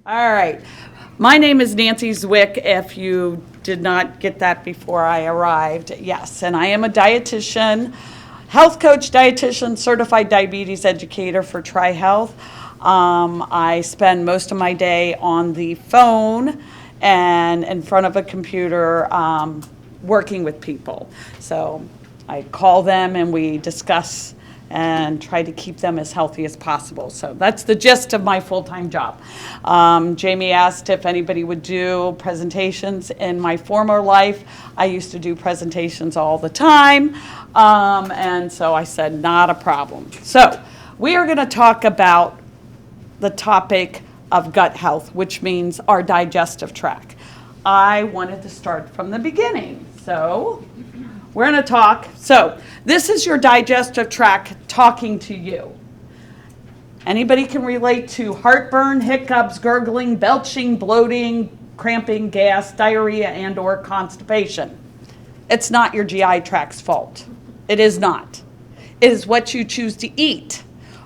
All right. My name is Nancy Zwick, if you did not get that before I arrived. Yes, and I am a dietitian, health coach, dietitian, certified diabetes educator for TriHealth. I spend most of my day on the phone and in front of a computer working with people. So I call them and we discuss and try to keep them as healthy as possible. So that's the gist of my full-time job. Jamie asked if anybody would do presentations. In my former life, I used to do presentations all the time, and so I said, not a problem. So we are gonna talk about the topic of gut health, which means our digestive tract. I wanted to start from the beginning, so we're going to talk. So this is your digestive tract talking to you. Anybody can relate to heartburn, hiccups, gurgling, belching, bloating, cramping, gas, diarrhea, and or constipation. It's not your GI tract's fault. It is not. It is what you choose to eat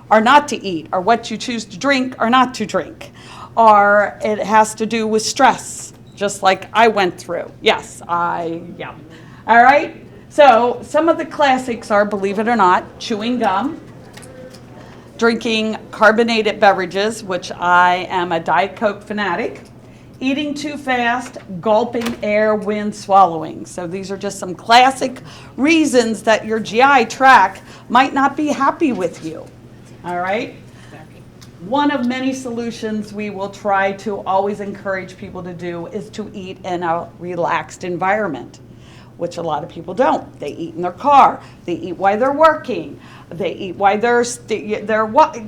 or not to eat, or what you choose to drink or not to drink. Or it has to do with stress, just like I went through. Yes, yeah. All right? So some of the classics are, believe it or not, chewing gum, drinking carbonated beverages, which I am a Diet Coke fanatic, eating too fast, gulping air when swallowing. So these are just some classic reasons that your GI tract might not be happy with you. All right? One of many solutions we will try to always encourage people to do is to eat in a relaxed environment, which a lot of people don't. They eat in their car. They eat while they're working. They eat while they're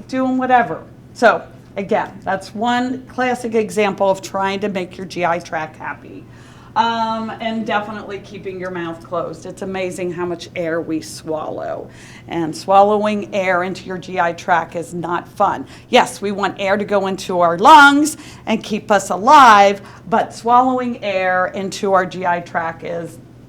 doing whatever. So again, that's one classic example of trying to make your GI tract happy. And definitely keeping your mouth closed. It's amazing how much air we swallow. And swallowing air into your GI tract is not fun. Yes, we want air to go into our lungs and keep us alive, but swallowing air into our GI tract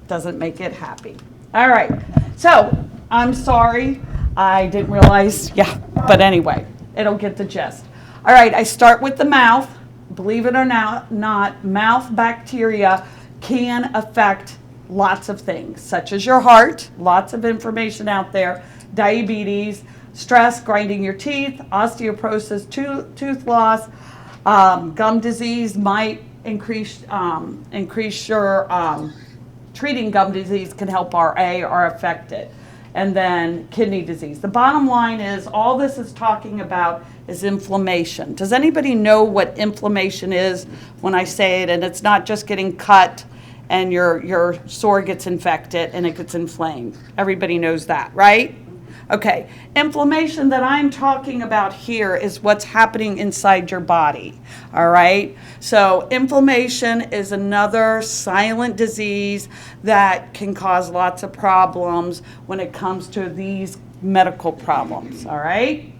doesn't make it happy. All right, so I'm sorry, I didn't realize, but anyway, it'll get the gist. All right, I start with the mouth. Believe it or not, mouth bacteria can affect lots of things, such as your heart, lots of information out there, diabetes, stress, grinding your teeth, osteoporosis, tooth loss, gum disease might increase your treating gum disease can help RA or affect it. And then kidney disease. The bottom line is all this is talking about is inflammation. Does anybody know what inflammation is when I say it? And it's not just getting cut and your sore gets infected and it gets inflamed. Everybody knows that, right? Okay, inflammation that I'm talking about here is what's happening inside your body, all right? So inflammation is another silent disease that can cause lots of problems when it comes to these medical problems, all right?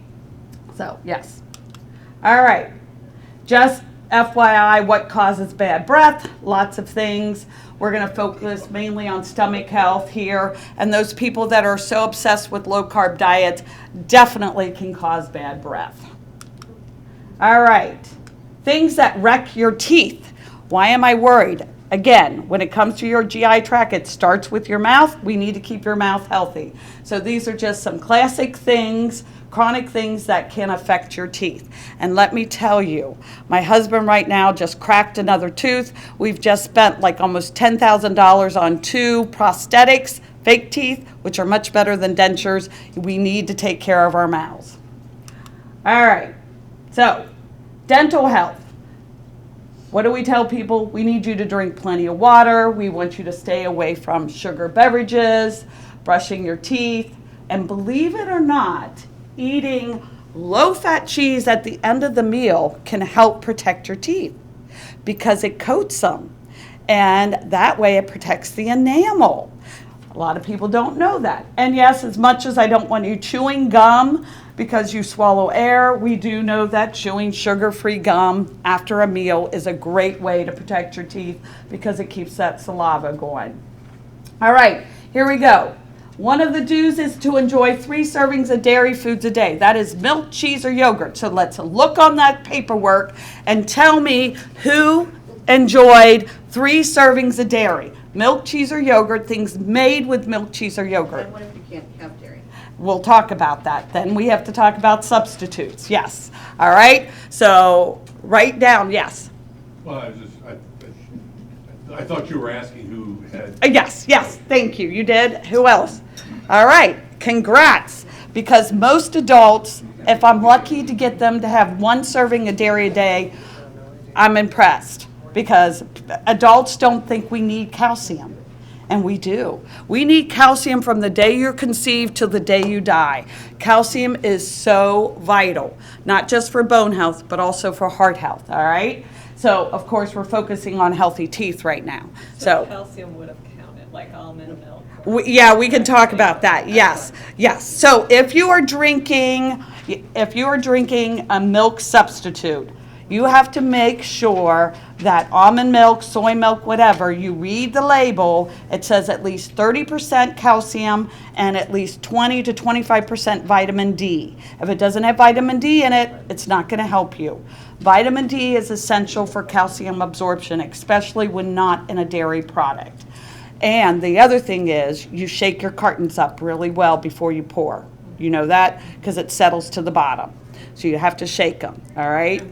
So, yes. All right, just FYI, what causes bad breath? Lots of things. We're going to focus mainly on stomach health here, and those people that are so obsessed with low-carb diets definitely can cause bad breath. All right, things that wreck your teeth. Why am I worried? Again, when it comes to your GI tract, it starts with your mouth. We need to keep your mouth healthy. So these are just some classic things, chronic things that can affect your teeth. And let me tell you, my husband right now just cracked another tooth. We've just spent like almost $10,000 on 2 prosthetics, fake teeth, which are much better than dentures. We need to take care of our mouths. All right, so dental health. What do we tell people? We need you to drink plenty of water. We want you to stay away from sugar beverages, brushing your teeth, and believe it or not, eating low-fat cheese at the end of the meal can help protect your teeth because it coats them, and that way it protects the enamel. A lot of people don't know that. And yes, as much as I don't want you chewing gum because you swallow air, we do know that chewing sugar-free gum after a meal is a great way to protect your teeth because it keeps that saliva going. All right, here we go. One of the do's is to enjoy 3 servings of dairy foods a day. That is milk, cheese, or yogurt. So let's look on that paperwork and tell me who enjoyed 3 servings of dairy. Milk, cheese, or yogurt, things made with milk, cheese, or yogurt. And what if you can't have dairy? We'll talk about that. Then we have to talk about substitutes. Yes. All right. So write down, yes. Well, I thought you were asking who had. Yes, thank you. You did. Who else? All right, congrats. Because most adults, if I'm lucky to get them to have 1 serving of dairy a day, I'm impressed. Because adults don't think we need calcium, and we do. We need calcium from the day you're conceived till the day you die. Calcium is so vital, not just for bone health, but also for heart health, all right? So, of course, we're focusing on healthy teeth right now. So calcium would have counted, like almond milk. we can talk about that. Yes. So if you are drinking a milk substitute, you have to make sure that almond milk, soy milk, whatever, you read the label. It says at least 30% calcium and at least 20 to 25% vitamin D. If it doesn't have vitamin D in it, it's not going to help you. Vitamin D is essential for calcium absorption, especially when not in a dairy product. And the other thing is, you shake your cartons up really well before you pour. You know that? Because it settles to the bottom. So you have to shake them, all right?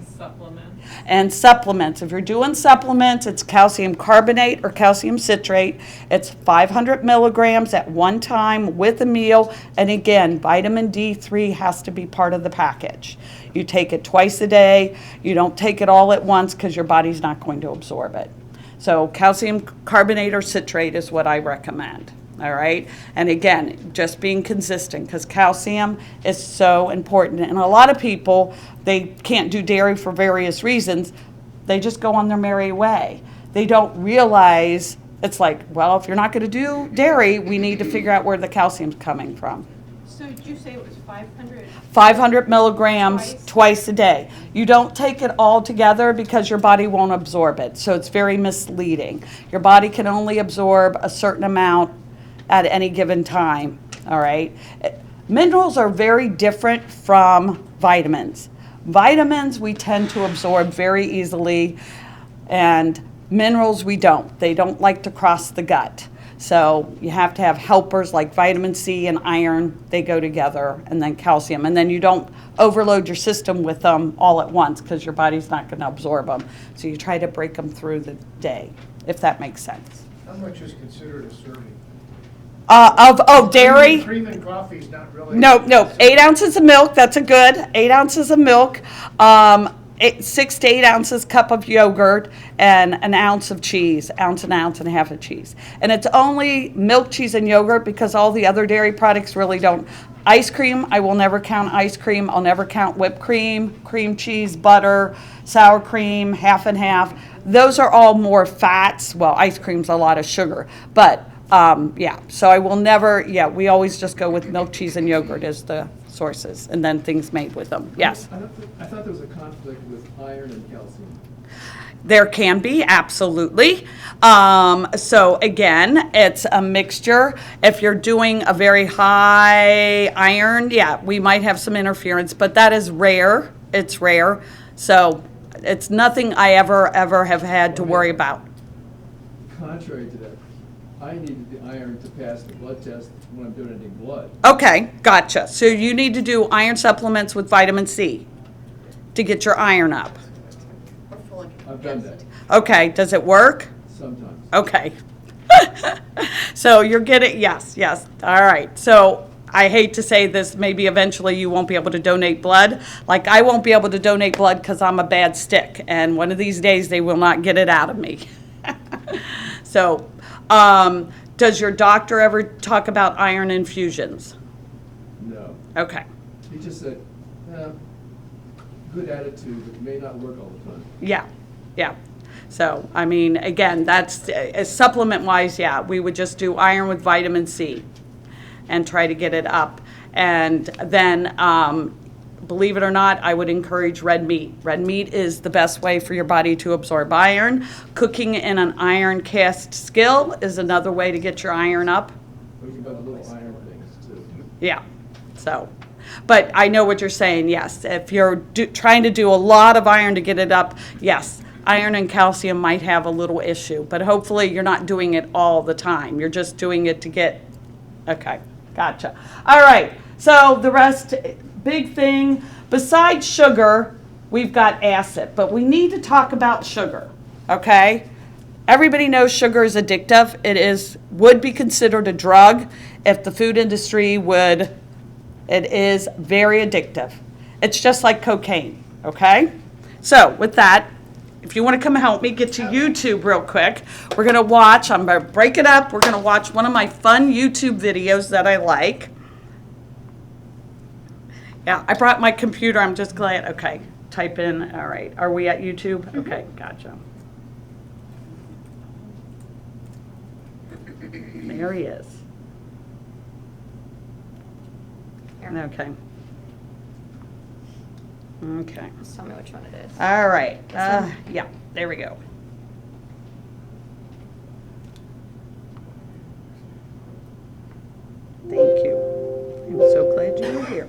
And supplements. If you're doing supplements, it's calcium carbonate or calcium citrate. It's 500 milligrams at one time with a meal. And again, vitamin D3 has to be part of the package. You take it twice a day. You don't take it all at once because your body's not going to absorb it. So calcium carbonate or citrate is what I recommend. All right. And again, just being consistent, because calcium is so important. And a lot of people, they can't do dairy for various reasons. They just go on their merry way. They don't realize it's like, well, if you're not going to do dairy, we need to figure out where the calcium's coming from. So did you say it was 500? 500 milligrams twice a day. You don't take it all together because your body won't absorb it. So it's very misleading. Your body can only absorb a certain amount at any given time, all right? Minerals are very different from vitamins. Vitamins we tend to absorb very easily, and minerals we don't. They don't like to cross the gut. So you have to have helpers like vitamin C and iron. They go together, and then calcium. And then you don't overload your system with them all at once because your body's not going to absorb them. So you try to break them through the day, if that makes sense. How much is considered a serving? Dairy? Cream and coffee is not really. No, 8 ounces of milk, that's a good, 8 ounces of milk, 6 to 8 ounces cup of yogurt, and an ounce of cheese, ounce and a half of cheese. And it's only milk, cheese, and yogurt because all the other dairy products really don't. Ice cream, I will never count ice cream. I'll never count whipped cream, cream cheese, butter, sour cream, half and half. Those are all more fats. Well, ice cream's a lot of sugar, but so I will never, we always just go with milk, cheese, and yogurt as the sources, and then things made with them. Yes? I thought there was a conflict with iron and calcium. There can be, absolutely. So again, it's a mixture. If you're doing a very high iron, we might have some interference, but that is rare. It's rare. So it's nothing I ever have had to worry about. Contrary to that, I needed the iron to pass the blood test when I'm donating blood. Okay, gotcha. So you need to do iron supplements with vitamin C to get your iron up. I've done that. Okay, does it work? Sometimes. Okay. So you're getting, yes. All right. So I hate to say this, maybe eventually you won't be able to donate blood. Like I won't be able to donate blood because I'm a bad stick. And one of these days they will not get it out of me. So does your doctor ever talk about iron infusions? No. Okay. He just said, good attitude, but it may not work all the time. Yeah. So, I mean, again, that's supplement-wise, we would just do iron with vitamin C and try to get it up. And then, believe it or not, I would encourage red meat. Red meat is the best way for your body to absorb iron. Cooking in an iron cast skillet is another way to get your iron up. What about the little iron Yeah, so, but I know what you're saying, yes. If you're trying to do a lot of iron to get it up, yes, iron and calcium might have a little issue, but hopefully you're not doing it all the time. You're just doing it to get, okay, gotcha. All right, so the rest, big thing, besides sugar, we've got acid, but we need to talk about sugar, okay? Everybody knows sugar is addictive. Would be considered a drug if the food industry would. It is very addictive. It's just like cocaine, okay? So with that, if you want to come help me get to YouTube real quick, we're going to watch, I'm going to break it up. We're going to watch one of my fun YouTube videos that I like. Yeah, I brought my computer. I'm just glad. Okay, type in. All right. Are we at YouTube? Okay, gotcha. There he is. Okay. Okay. Just tell me which one it is. All right. Yeah, there we go. Thank you. I'm so glad you were here.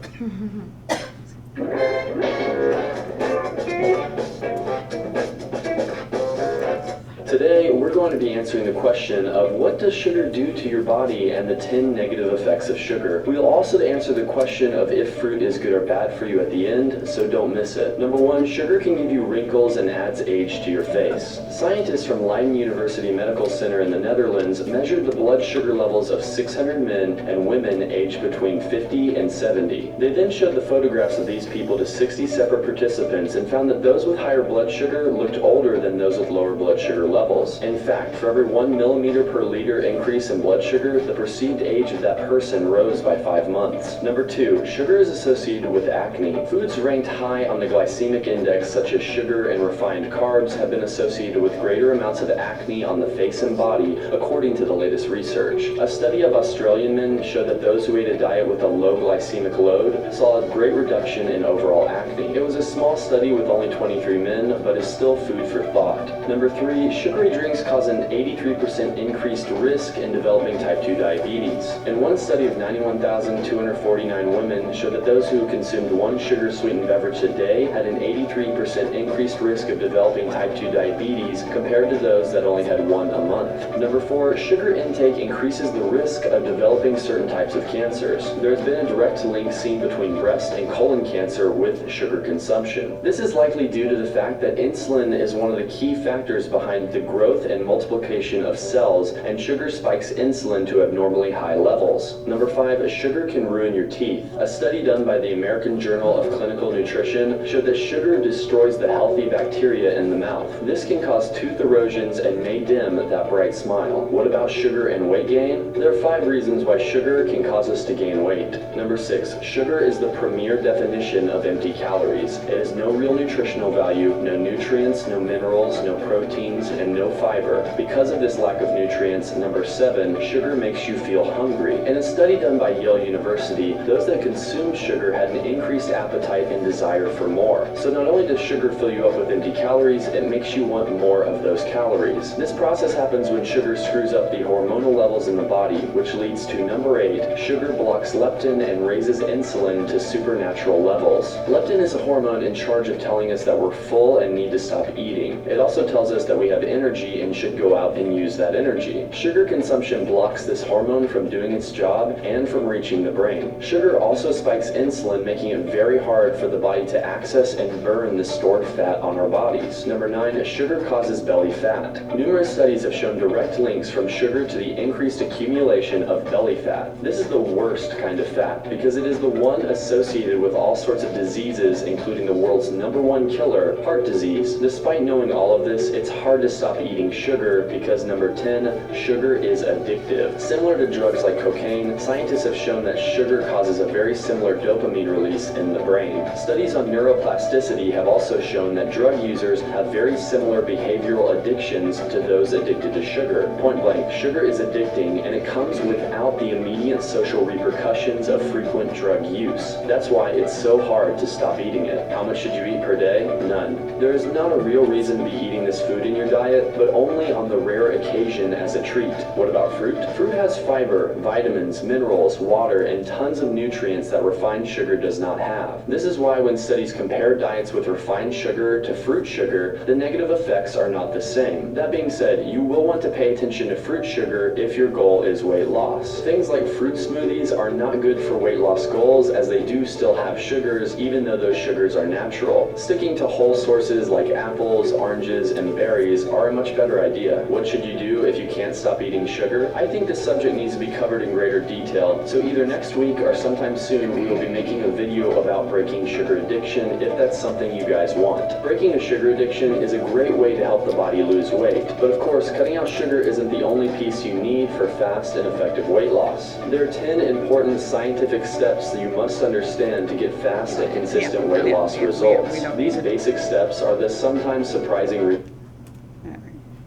Today, we're going to be answering the question of what does sugar do to your body and the 10 negative effects of sugar. We'll also answer the question of if fruit is good or bad for you at the end, so don't miss it. Number one, sugar can give you wrinkles and adds age to your face. Scientists from Leiden University Medical Center in the Netherlands measured the blood sugar levels of 600 men and women aged between 50 and 70. They then showed the photographs of these people to 60 separate participants and found that those with higher blood sugar looked older than those with lower blood sugar levels. In fact, for every 1 millimeter per liter increase in blood sugar, the perceived age of that person rose by 5 months. Number two, sugar is associated with acne. Foods ranked high on the glycemic index, such as sugar and refined carbs, have been associated with greater amounts of acne on the face and body, according to the latest research. A study of Australian men showed that those who ate a diet with a low glycemic load saw a great reduction in overall acne. It was a small study with only 23 men, but is still food for thought. Number three, sugary drinks cause an 83% increased risk in developing type 2 diabetes. In one study of 91,249 women showed that those who consumed one sugar-sweetened beverage a day had an 83% increased risk of developing type 2 diabetes compared to those that only had one a month. Number four, sugar intake increases the risk of developing certain types of cancers. There has been a direct link seen between breast and colon cancer with sugar consumption. This is likely due to the fact that insulin is one of the key factors behind the growth and multiplication of cells, and sugar spikes insulin to abnormally high levels. Number five, sugar can ruin your teeth. A study done by the American Journal of Clinical Nutrition showed that sugar destroys the healthy bacteria in the mouth. This can cause tooth erosions and may dim that bright smile. What about sugar and weight gain? There are 5 reasons why sugar can cause us to gain weight. Number 6, sugar is the premier definition of empty calories. It has no real nutritional value, no nutrients, no minerals, no proteins, and no fiber. Because of this lack of nutrients, number 7, sugar makes you feel hungry. In a study done by Yale University, those that consumed sugar had an increased appetite and desire for more. So not only does sugar fill you up with empty calories, it makes you want more of those calories. This process happens when sugar screws up the hormonal levels in the body, which leads to number 8, sugar blocks leptin and raises insulin to supernatural levels. Leptin is a hormone in charge of telling us that we're full and need to stop eating. It also tells us that we have energy and should go out and use that energy. Sugar consumption blocks this hormone from doing its job and from reaching the brain. Sugar also spikes insulin, making it very hard for the body to access and burn the stored fat on our bodies. Number 9, sugar causes belly fat. Numerous studies have shown direct links from sugar to the increased accumulation of belly fat. This is the worst kind of fat because it is the one associated with all sorts of diseases, including the world's #1 killer, heart disease. Despite knowing all of this, it's hard to stop eating sugar because number 10, sugar is addictive. Similar to drugs like cocaine, scientists have shown that sugar causes a very similar dopamine release in the brain. Studies on neuroplasticity have also shown that drug users have very similar behavioral addictions to those addicted to sugar. Point blank, sugar is addicting and it comes without the immediate social repercussions of frequent drug use. That's why it's so hard to stop eating it. How much should you eat per day? None. There is not a real reason to be eating this food in your diet, but only only on the rare occasion as a treat. What about fruit? Fruit has fiber, vitamins, minerals, water, and tons of nutrients that refined sugar does not have. This is why when studies compare diets with refined sugar to fruit sugar, the negative effects are not the same. That being said, you will want to pay attention to fruit sugar if your goal is weight loss. Things like fruit smoothies are not good for weight loss goals, as they do still have sugars, even though those sugars are natural. Sticking to whole sources like apples, oranges, and berries are a much better idea. What should you do if you can't stop eating sugar? I think this subject needs to be covered in greater detail, so either next week or sometime soon we will be making a video about breaking sugar addiction if that's something you guys want. Breaking a sugar addiction is a great way to help the body lose weight, but of course cutting out sugar isn't the only piece you need for fast and effective weight loss. There are 10 important scientific steps that you must understand to get fast and consistent weight loss results. These basic steps are the sometimes surprising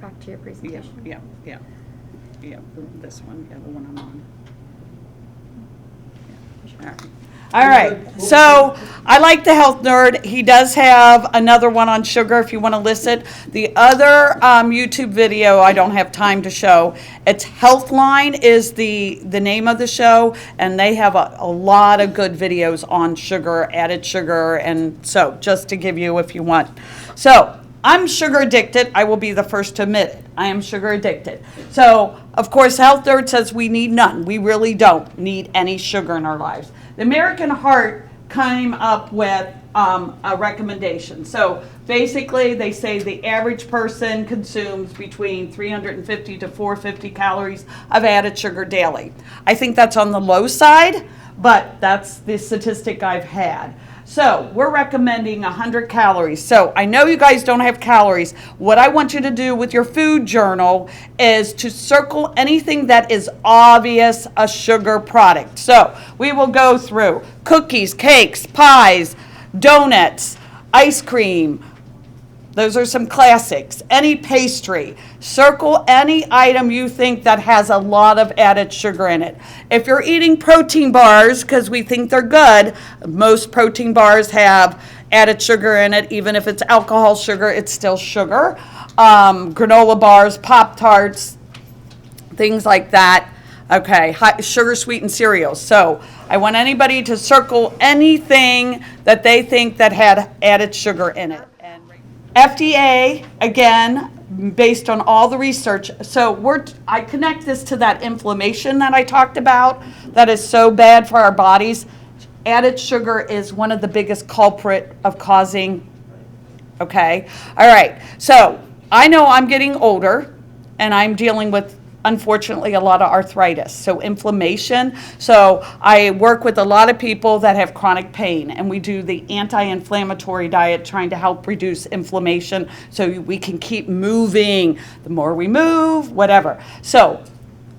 Back to your Yeah, presentation. yeah, this one, yeah, the one I'm on. Yeah. All right, so I like the Health Nerd. He does have another one on sugar if you want to listen. The other YouTube video I don't have time to show. It's Healthline is the name of the show, and they have a lot of good videos on sugar, added sugar, and so just to give you if you want. So I'm sugar addicted. I will be the first to admit it. I am sugar addicted. So, of course, Health Nerd says we need none. We really don't need any sugar in our lives. The American Heart came up with a recommendation. So, basically, they say the average person consumes between 350 to 450 calories of added sugar daily. I think that's on the low side, but that's the statistic I've had. So we're recommending 100 calories. So I know you guys don't have calories. What I want you to do with your food journal is to circle anything that is obvious a sugar product. So we will go through cookies, cakes, pies, donuts, ice cream. Those are some classics. Any pastry. Circle any item you think that has a lot of added sugar in it. If you're eating protein bars, because we think they're good, most protein bars have added sugar in it. Even if it's alcohol sugar, it's still sugar. Granola bars, Pop-Tarts, things like that. Okay, sugar sweetened cereals. So I want anybody to circle anything that they think that had added sugar in it. FDA, again, based on all the research, so I connect this to that inflammation that I talked about that is so bad for our bodies. Added sugar is one of the biggest culprit of causing, okay? All right, so I know I'm getting older and I'm dealing with, unfortunately, a lot of arthritis, so inflammation. So I work with a lot of people that have chronic pain, and we do the anti-inflammatory diet trying to help reduce inflammation so we can keep moving. The more we move, whatever. So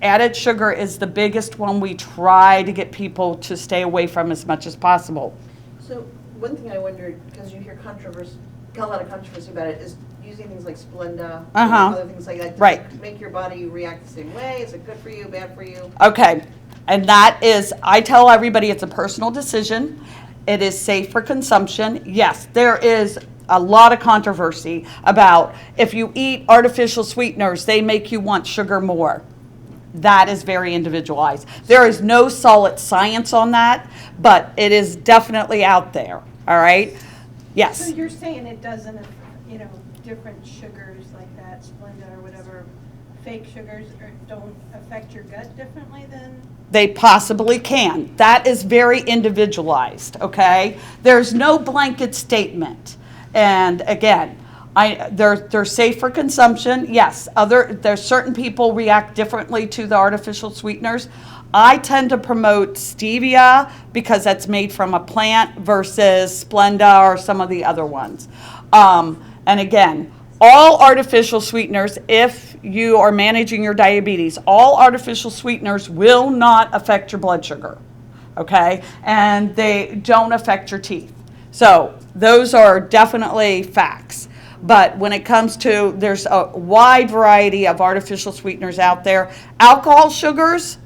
added sugar is the biggest one we try to get people to stay away from as much as possible. So one thing I wondered, because you hear a lot of controversy about it, is using things like Splenda, other things like that. Does Right. it make your body react the same way? Is it good for you, bad for you? Okay, and that is, I tell everybody it's a personal decision. It is safe for consumption. Yes, there is a lot of controversy about if you eat artificial sweeteners, they make you want sugar more. That is very individualized. There is no solid science on that, but it is definitely out there, all right? Yes. So you're saying it doesn't, different sugars like that, Splenda or whatever, fake sugars don't affect your gut differently than? They possibly can. That is very individualized, okay? There's no blanket statement. And again, they're safe for consumption. Yes, there's certain people react differently to the artificial sweeteners. I tend to promote stevia because that's made from a plant versus Splenda or some of the other ones. And again, all artificial sweeteners, if you are managing your diabetes, all artificial sweeteners will not affect your blood sugar, okay? And they don't affect your teeth. So those are definitely facts. But when it comes to, there's a wide variety of artificial sweeteners out there. Alcohol sugars,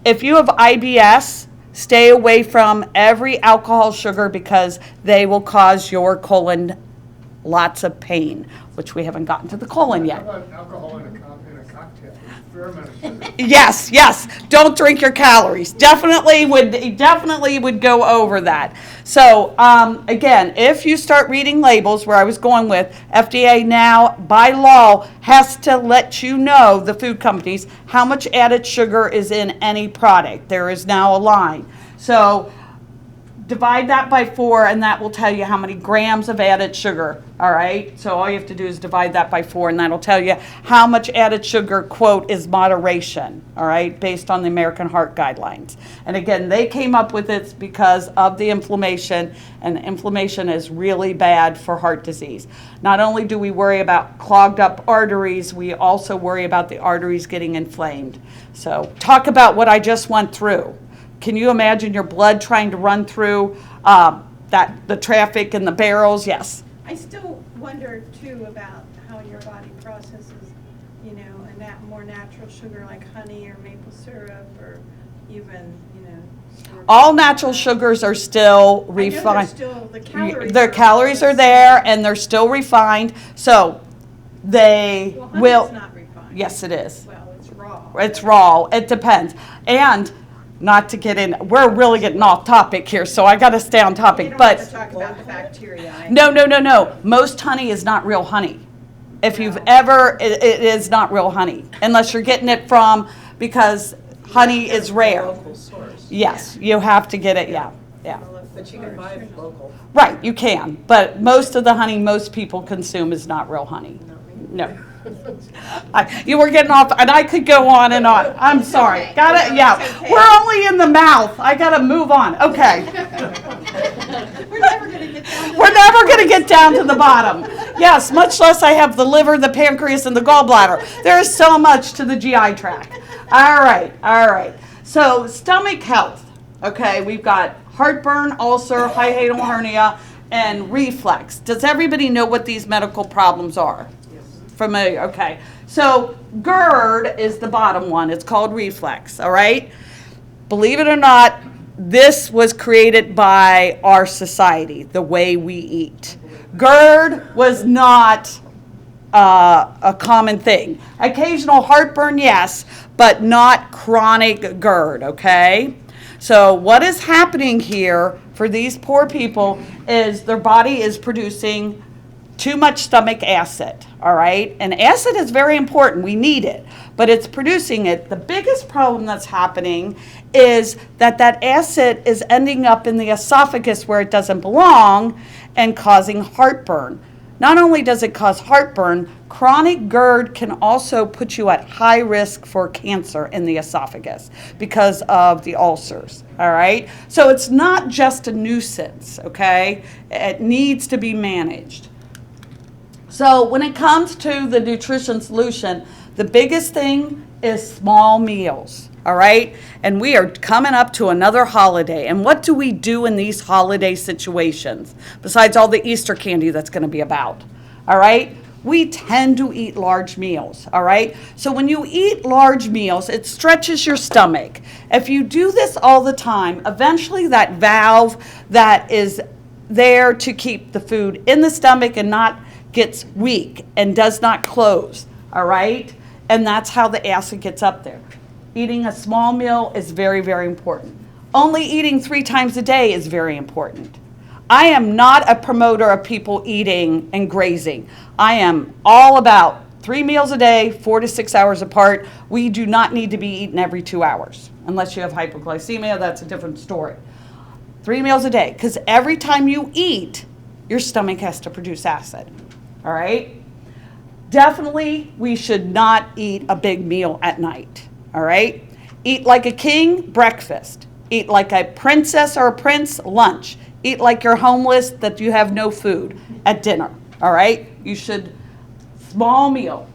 if you have IBS, stay away from every alcohol sugar because they will cause your colon lots of pain, which we haven't gotten to the colon How yet. about alcohol in a cocktail? There's a fair amount of sugar. Yes, yes. Don't drink your calories. Definitely would go over that. So again, if you start reading labels, where I was going with, FDA now by law has to let you know, the food companies, how much added sugar is in any product. There is now a line. So divide that by 4, and that will tell you how many grams of added sugar, all right? So all you have to do is divide that by 4, and that'll tell you how much added sugar, quote, is moderation, all right, based on the American Heart Guidelines. And again, they came up with it because of the inflammation, and inflammation is really bad for heart disease. Not only do we worry about clogged up arteries, we also worry about the arteries getting inflamed. So talk about what I just went through. Can you imagine your blood trying to run through the traffic and the barrels? Yes. I still wonder too about how your body processes, and that more natural sugar like honey or maple syrup or even, syrup. All natural sugars are still refined. I know there's still the calories. Their calories are there, and they're still refined. So they Well, will. honey's not refined. Yes, it is. Well, it's raw. It's raw. It depends. And not to get in, we're really getting off topic here, so I got to stay on You topic. don't But have to talk about the bacteria. no. Most honey is not real honey. If you've ever, it is not real honey, unless you're getting it from, because honey is rare. Local source. Yes, you have to get it, yeah. But you can buy it local. Right, you can, but most of the honey most people consume is not real honey. No. You were getting off, and I could go on and on. I'm sorry. okay. Got it? No, Yeah. it's okay. We're only in the mouth. I got to move on. Okay. We're never going to get down to We're never going to get down to the bottom. Yes, much less I have the liver, the pancreas, and the gallbladder. There is so much to the GI tract. All right. So stomach health. Okay, we've got heartburn, ulcer, hiatal hernia, and reflux. Does everybody know what these medical problems are? Familiar? Okay. So GERD is the bottom one. It's called reflux. All right. Believe it or not, this was created by our society, the way we eat. GERD was not a common thing. Occasional heartburn, yes, but not chronic GERD, okay? So what is happening here for these poor people is their body is producing too much stomach acid, all right? And acid is very important. We need it, but it's producing it. The biggest problem that's happening is that acid is ending up in the esophagus where it doesn't belong and causing heartburn. Not only does it cause heartburn, chronic GERD can also put you at high risk for cancer in the esophagus because of the ulcers, all right? So it's not just a nuisance, okay? It needs to be managed. So when it comes to the nutrition solution, the biggest thing is small meals, all right? And we are coming up to another holiday. And what do we do in these holiday situations, besides all the Easter candy that's going to be about, all right? We tend to eat large meals, all right? So when you eat large meals, it stretches your stomach. If you do this all the time, eventually that valve that is there to keep the food in the stomach and not gets weak and does not close, all right? And that's how the acid gets up there. Eating a small meal is very, very important. Only eating 3 times a day is very important. I am not a promoter of people eating and grazing. I am all about 3 meals a day, 4 to 6 hours apart. We do not need to be eaten every 2 hours. Unless you have hypoglycemia, that's a different story. 3 meals a day, because every time you eat, your stomach has to produce acid. All right? Definitely, we should not eat a big meal at night. All right? Eat like a king, breakfast. Eat like a princess or a prince, lunch. Eat like you're homeless, that you have no food at dinner. All right? You should, small meal.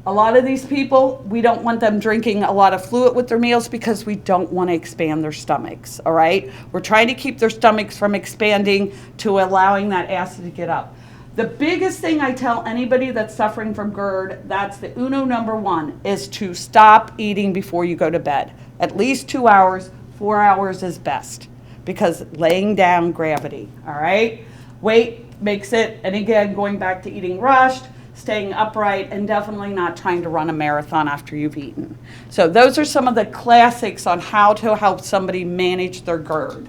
A lot of these people, we don't want them drinking a lot of fluid with their meals because we don't want to expand their stomachs. All right? We're trying to keep their stomachs from expanding to allowing that acid to get up. The biggest thing I tell anybody that's suffering from GERD, that's the number 1, is to stop eating before you go to bed. At least 2 hours, 4 hours is best, because laying down gravity, all right? Wait makes it, and again, going back to eating rushed, staying upright, and definitely not trying to run a marathon after you've eaten. So those are some of the classics on how to help somebody manage their GERD.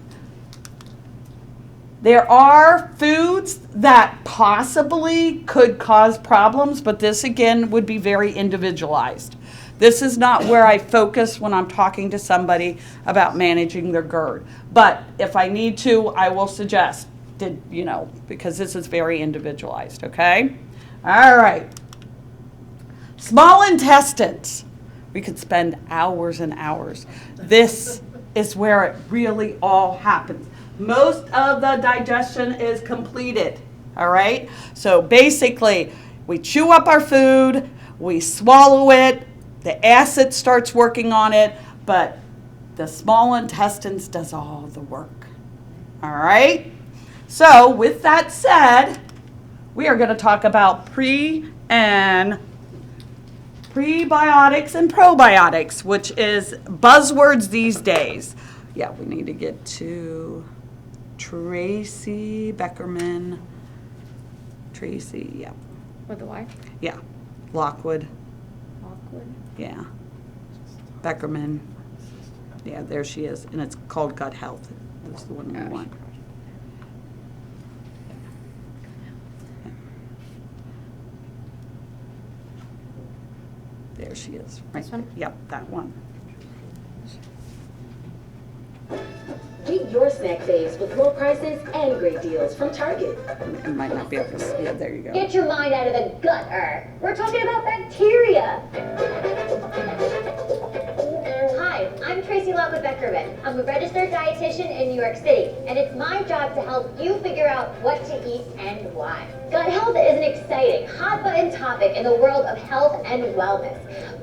There are foods that possibly could cause problems, but this again would be very individualized. This is not where I focus when I'm talking to somebody about managing their GERD. But if I need to, I will suggest, because this is very individualized, okay? All right. Small intestines. We could spend hours and hours. This is where it really all happens. Most of the digestion is completed, all right? So basically, we chew up our food, we swallow it, the acid starts working on it, but the small intestines does all the work, all right? So with that said, we are going to talk about prebiotics and probiotics, which is buzzwords these days. Yeah, we need to get to Tracy Beckerman. Tracy, yeah. With the Y? Yeah. Lockwood, Awkward. yeah. Beckerman. Yeah, there she is. And it's called Gut Health. That's the one we want. There she is. Right. This one? Yep, that one. Get your snack faves with low prices and great deals from Target. I might not be able to see. Yeah, there you go. Get your mind out of the gutter. We're talking about bacteria. Hi, I'm Tracy Lockwood Beckerman. I'm a registered dietitian in New York City, and it's my job to help you figure out what to eat and why. Gut health is an exciting, hot-button topic in the world of health and wellness.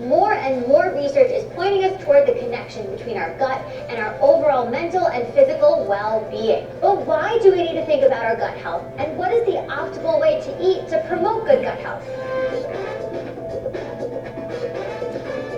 More and more research is pointing us toward the connection between our gut and our overall mental and physical well-being. But why do we need to think about our gut health, and what is the optimal way to eat to promote good gut health?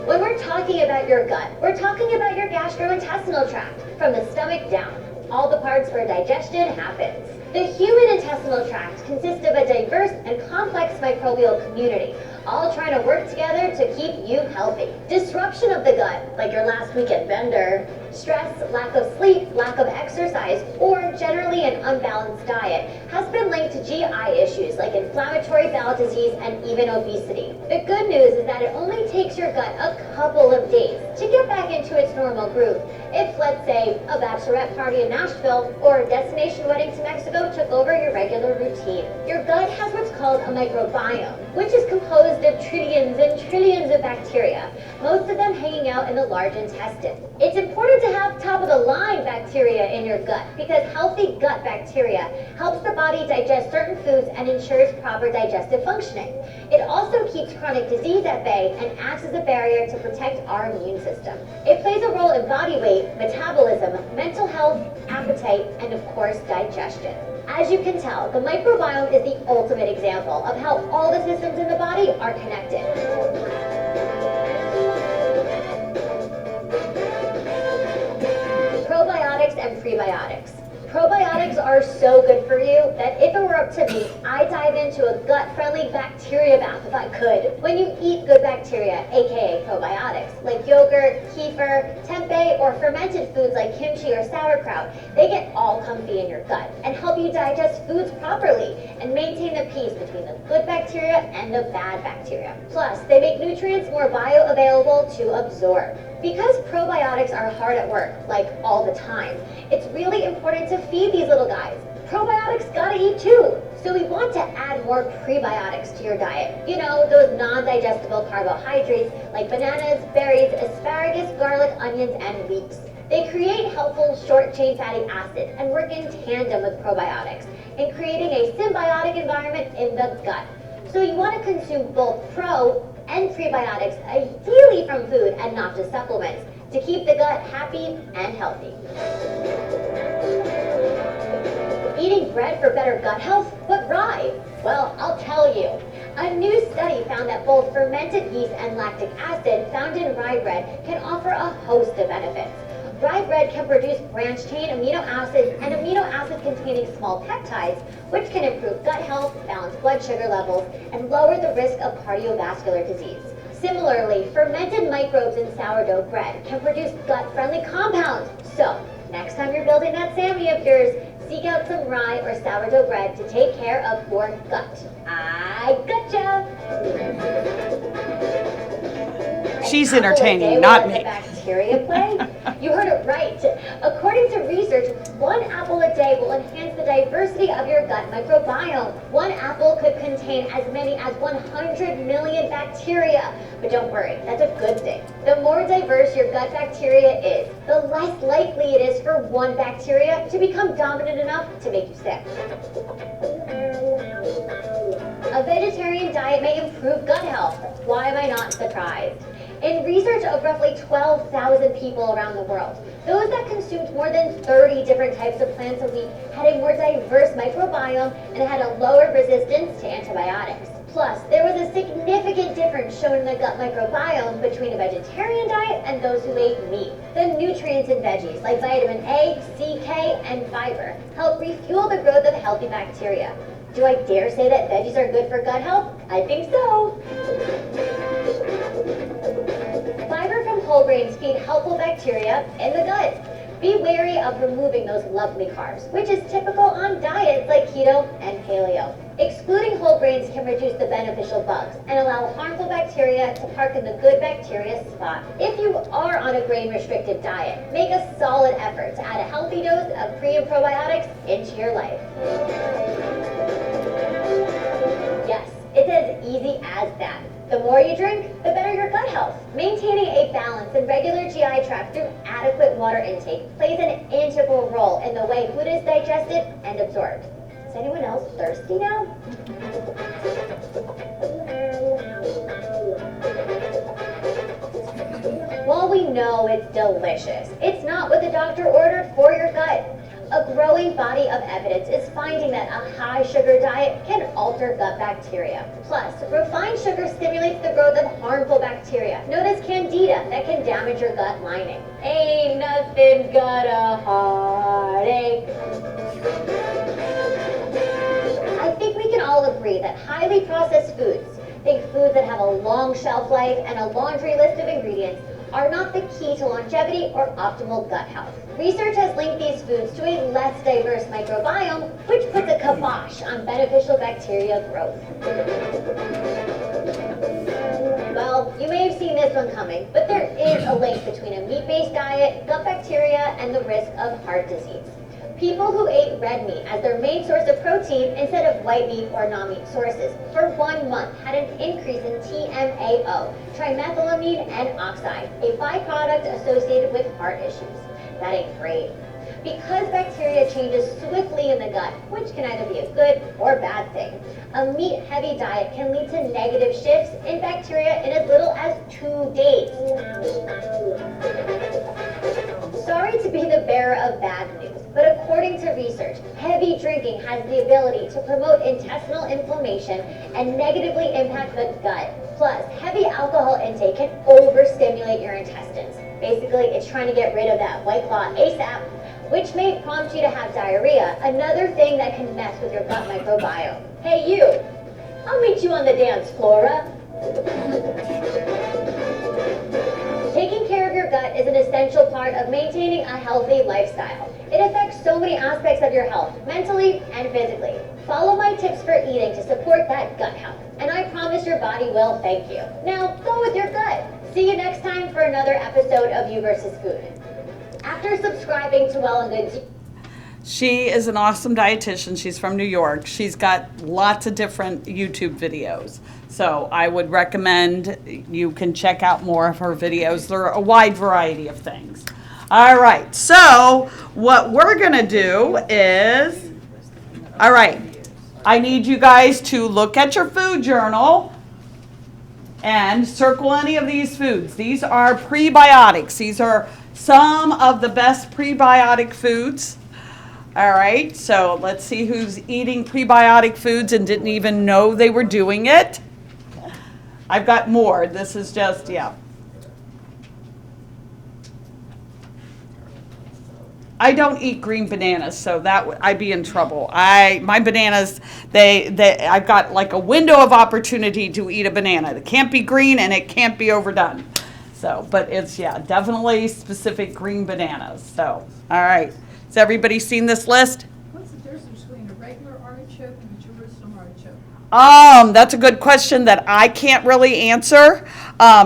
When we're talking about your gut, we're talking about your gastrointestinal tract, from the stomach down. All the parts where digestion happens. The human intestinal tract consists of a diverse and complex microbial community, all trying to work together to keep you healthy. Disruption of the gut, like your last weekend bender, stress, lack of sleep, lack of exercise, or generally an unbalanced diet, has been linked to GI issues like inflammatory bowel disease and even obesity. The good news is that it only takes your gut a couple of days to get back into its normal groove. If, let's say, a bachelorette party in Nashville or a destination wedding to Mexico took over your regular routine. Your gut has what's called a microbiome, which is composed of trillions and trillions of bacteria, most of them hanging out in the large intestine. It's important to have top-of-the-line bacteria in your gut because healthy gut bacteria helps the body digest certain foods and ensures proper digestive functioning. It also keeps chronic disease at bay and acts as a barrier to protect our immune system. It plays a role in body weight, metabolism, mental health, appetite, and of course, digestion. As you can tell, the microbiome is the ultimate example of how all the systems in the body are connected. Probiotics and prebiotics. Probiotics are so good for you that if it were up to me, I'd dive into a gut-friendly bacteria bath if I could. When you eat good bacteria, aka probiotics, like yogurt, kefir, tempeh, or fermented foods like kimchi or sauerkraut, they get all comfy in your gut and help you digest foods properly and maintain the peace between the good bacteria and the bad bacteria. Plus, they make nutrients more bioavailable to absorb. Because probiotics are hard at work, like all the time, it's really important to feed these little guys. Probiotics gotta eat too. So we want to add more prebiotics to your diet. You know, those non-digestible carbohydrates like bananas, berries, asparagus, garlic, onions, and leeks. They create helpful short-chain fatty acids and work in tandem with probiotics in creating a symbiotic environment in the gut. So you want to consume both pro and prebiotics, ideally from food and not just supplements, to keep the gut happy and healthy. Eating bread for better gut health, but rye? Well, I'll tell you. A new study found that both fermented yeast and lactic acid found in rye bread can offer a host of benefits. Rye bread can produce branched-chain amino acids and amino acid-containing small peptides, which can improve gut health, balance blood sugar levels, and lower the risk of cardiovascular disease. Similarly, fermented microbes in sourdough bread can produce gut-friendly compounds. So, next time you're building that Sammy of yours, seek out some rye or sourdough bread to take care of your gut. I gotcha! She's An apple a day entertaining, will not let me. the bacteria play? You heard it right. According to research, 1 apple a day will enhance the diversity of your gut microbiome. 1 apple could contain as many as 100 million bacteria. But don't worry, that's a good thing. The more diverse your gut bacteria is, the less likely it is for one bacteria to become dominant enough to make you sick. A vegetarian diet may improve gut health. Why am I not surprised? In research of roughly 12,000 people around the world, those that consumed more than 30 different types of plants a week had a more diverse microbiome and had a lower resistance to antibiotics. Plus, there was a significant difference shown in the gut microbiome between a vegetarian diet and those who ate meat. The nutrients in veggies, like vitamin A, C, K, and fiber, help refuel the growth of healthy bacteria. Do I dare say that veggies are good for gut health? I think so. Fiber from whole grains feed helpful bacteria in the gut. Be wary of removing those lovely carbs, which is typical on diets like keto and paleo. Excluding whole grains can reduce the beneficial bugs and allow harmful bacteria to park in the good bacteria spot. If you are on a grain-restricted diet, make a solid effort to add a healthy dose of pre and probiotics into your life. Yes, it's as easy as that. The more you drink, the better your gut health. Maintaining a balanced and regular GI tract through adequate water intake plays an integral role in the way food is digested and absorbed. Is anyone else thirsty now? While we know it's delicious, it's not what the doctor ordered for your gut. A growing body of evidence is finding that a high sugar diet can alter gut bacteria. Plus, refined sugar stimulates the growth of harmful bacteria, known as candida, that can damage your gut lining. Ain't nothing but a heartache. I think we can all agree that highly processed foods, think foods that have a long shelf life and a laundry list of ingredients, are not the key to longevity or optimal gut health. Research has linked these foods to a less diverse microbiome, which puts a kibosh on beneficial bacteria growth. Well, you may have seen this one coming, but there is a link between a meat-based diet, gut bacteria, and the risk of heart disease. People who ate red meat as their main source of protein instead of white meat or non-meat sources for 1 month had an increase in TMAO, trimethylamine N oxide, a byproduct associated with heart issues. That ain't great. Because bacteria changes swiftly in the gut, which can either be a good or bad thing, a meat-heavy diet can lead to negative shifts in bacteria in as little as 2 days. Sorry to be the bearer of bad news, but according to research, heavy drinking has the ability to promote intestinal inflammation and negatively impact the gut. Plus, heavy alcohol intake can overstimulate your intestines. Basically, it's trying to get rid of that White Claw ASAP, which may prompt you to have diarrhea, another thing that can mess with your gut microbiome. Hey you, I'll meet you on the dance floor. Taking care of your gut is an essential part of maintaining a healthy lifestyle. It affects so many aspects of your health, mentally and physically. Follow my tips for eating to support that gut health, and I promise your body will thank you. Now, go with your gut. See you next time for another episode of You vs. Food. After subscribing to Well and Good, She is an awesome dietitian. She's from New York. She's got lots of different YouTube videos. So I would recommend you can check out more of her videos. There are a wide variety of things. All right, so what we're gonna do is, all right, I need you guys to look at your food journal and circle any of these foods. These are prebiotics. These are some of the best prebiotic foods. All right, so let's see who's eating prebiotic foods and didn't even know they were doing it. I've got more. This is just, yeah. I don't eat green bananas, so I'd be in trouble. My bananas, I've got like a window of opportunity to eat a banana. It can't be green and it can't be overdone. So, but it's, definitely specific green bananas. So, all right. Has everybody seen this list? What's the difference between a regular artichoke and a Jerusalem artichoke? That's a good question that I can't really answer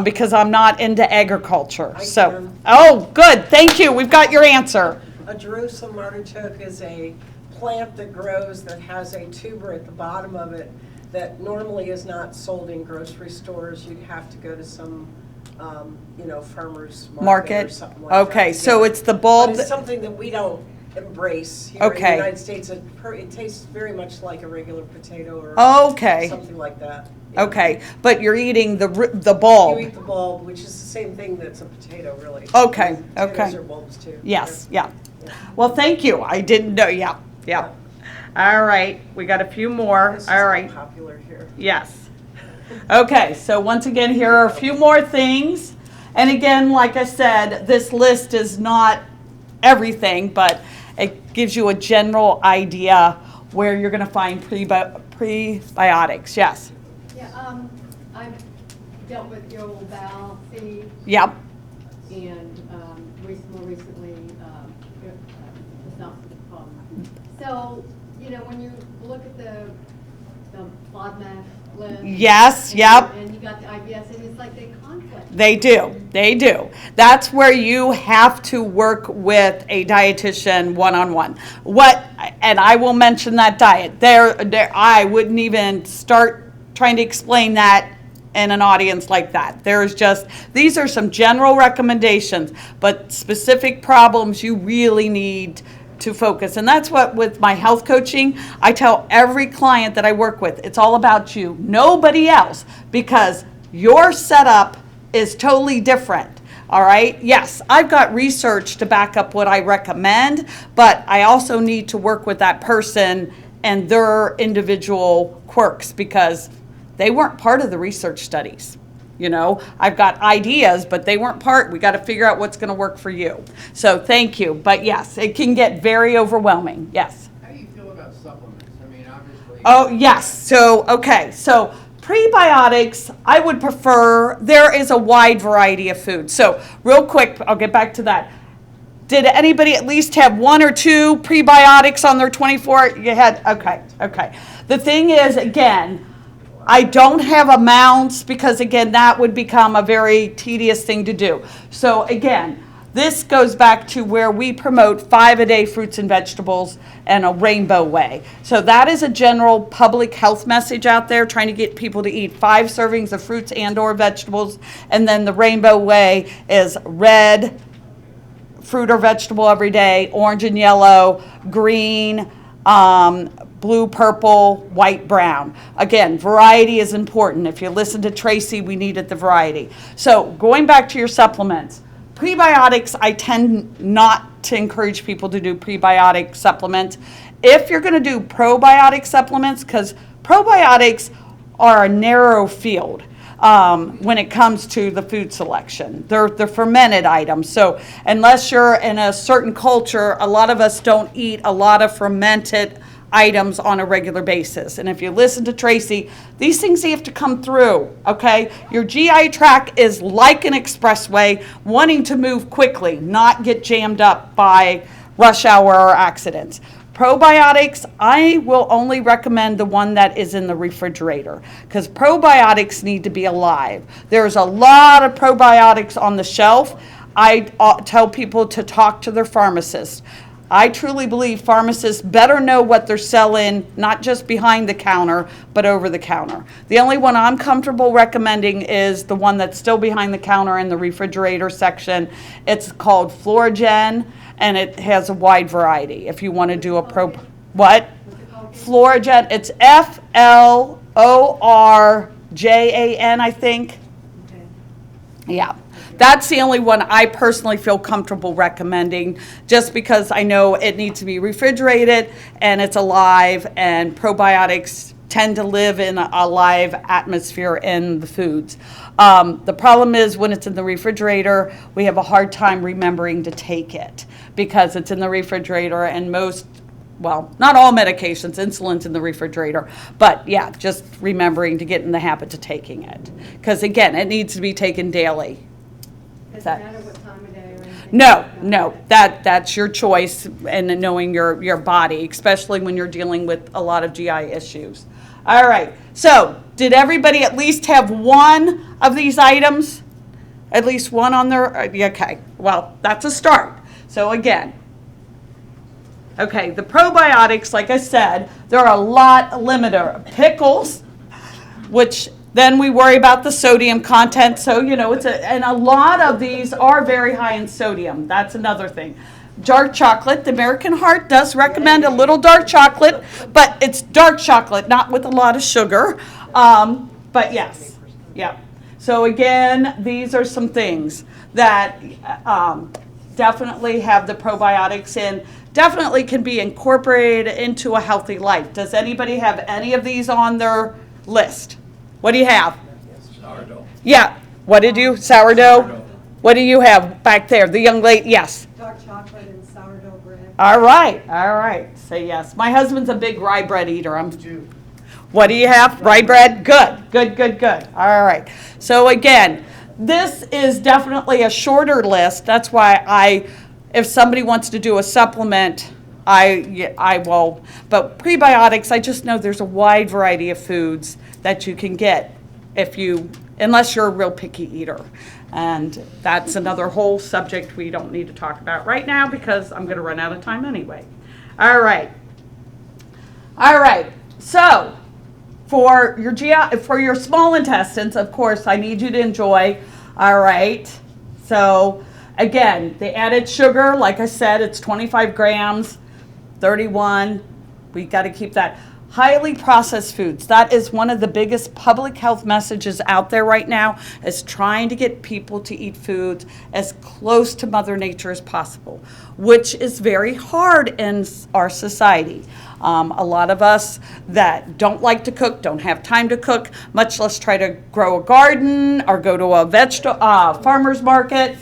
because I'm not into agriculture. I So, can. oh, good. Thank you. We've got your answer. A Jerusalem artichoke is a plant that grows that has a tuber at the bottom of it that normally is not sold in grocery stores. You'd have to go to some, farmer's market or something like that. Okay, to so get. it's the bulb. But it's something that we don't embrace here in the Okay. United States. It tastes very much like a regular potato or Okay. something like that. Yeah. Okay, but you're eating the bulb. You eat the bulb, which is the same thing that's a potato, really. Okay, Potatoes okay. are bulbs too. Yes, yeah. Well, thank you. I didn't know. Yeah. All right, we got a few more. This is All right. not popular here. Yes. Okay, so once again, here are a few more things. And again, like I said, this list is not everything, but it gives you a general idea where you're going to find prebiotics. Yes. Yeah, I've dealt with your old bowel feed Yep. and more recently, it's not the problem. So, when you look at the FODMAP list. Yes, and- yep. And you got the IBS, and it's like they conflict. They do. That's where you have to work with a dietitian one-on-one. And I will mention that diet. I wouldn't even start trying to explain that in an audience like that. These are some general recommendations, but specific problems you really need to focus. And that's what with my health coaching, I tell every client that I work with, it's all about you, nobody else, because your setup is totally different. All right. Yes, I've got research to back up what I recommend, but I also need to work with that person and their individual quirks because they weren't part of the research studies. I've got ideas, but they weren't part. We got to figure out what's going to work for you. So thank you. But yes, it can get very overwhelming. Yes. How do you feel about supplements? I mean, obviously. Oh, yes. So prebiotics, I would prefer, there is a wide variety of foods. So real quick, I'll get back to that. Did anybody at least have 1 or 2 prebiotics on their 24? You had, okay. The thing is, again, I don't have amounts because, again, that would become a very tedious thing to do. So, again, this goes back to where we promote 5-a-day fruits and vegetables and a rainbow way. So that is a general public health message out there, trying to get people to eat 5 servings of fruits and or vegetables. And then the rainbow way is red fruit or vegetable every day, orange and yellow, green, blue, purple, white, brown. Again, variety is important. If you listen to Tracy, we needed the variety. So going back to your supplements, prebiotics, I tend not to encourage people to do prebiotic supplements. If you're going to do probiotic supplements, because probiotics are a narrow field when it comes to the food selection. They're fermented items. So unless you're in a certain culture, a lot of us don't eat a lot of fermented items on a regular basis. And if you listen to Tracy, these things have to come through, okay? Your GI tract is like an expressway wanting to move quickly, not get jammed up by rush hour or accidents. Probiotics, I will only recommend the one that is in the refrigerator because probiotics need to be alive. There's a lot of probiotics on the shelf. I tell people to talk to their pharmacist. I truly believe pharmacists better know what they're selling, not just behind the counter, but over the counter. The only one I'm comfortable recommending is the one that's still behind the counter in the refrigerator section. It's called Florigen, and it has a wide variety. If you want to do a Florigen, it's Florjan, I think. Okay. Yeah. That's the only one I personally feel comfortable recommending just because I know it needs to be refrigerated and it's alive and probiotics tend to live in a live atmosphere in the foods. The problem is when it's in the refrigerator, we have a hard time remembering to take it because it's in the refrigerator, and well, not all medications, insulin's in the refrigerator, but yeah, just remembering to get in the habit of taking it. Because again, it needs to be taken daily. Does it matter what time of day or anything? No, that's your choice and knowing your body, especially when you're dealing with a lot of GI issues. All right, so did everybody at least have one of these items? At least one on their, okay, well, that's a start. So again, okay, the probiotics, like I said, there are a lot limiter. Pickles, which then we worry about the sodium content. So, and a lot of these are very high in sodium. That's another thing. Dark chocolate, the American Heart does recommend a little dark chocolate, but it's dark chocolate, not with a lot of sugar. But yes, yeah. So again, these are some things that definitely have the probiotics in. Definitely can be incorporated into a healthy life. Does anybody have any of these on their list? What do you have? Sourdough. Yeah. What did you? Sourdough? What do you have back there? The young lady? Yes. Dark chocolate and sourdough bread. All right. Say yes. My husband's a big rye bread eater. What do you have? Rye bread? Good. All right. So again, this is definitely a shorter list. That's why if somebody wants to do a supplement, I will. But prebiotics, I just know there's a wide variety of foods that you can get unless you're a real picky eater. And that's another whole subject we don't need to talk about right now because I'm going to run out of time anyway. All right. So for your small intestines, of course, I need you to enjoy. All right. So again, the added sugar, like I said, it's 25 grams, 31. We got to keep that. Highly processed foods. That is one of the biggest public health messages out there right now, is trying to get people to eat foods as close to Mother Nature as possible, which is very hard in our society. A lot of us that don't like to cook, don't have time to cook, much less try to grow a garden or go to a farmer's market.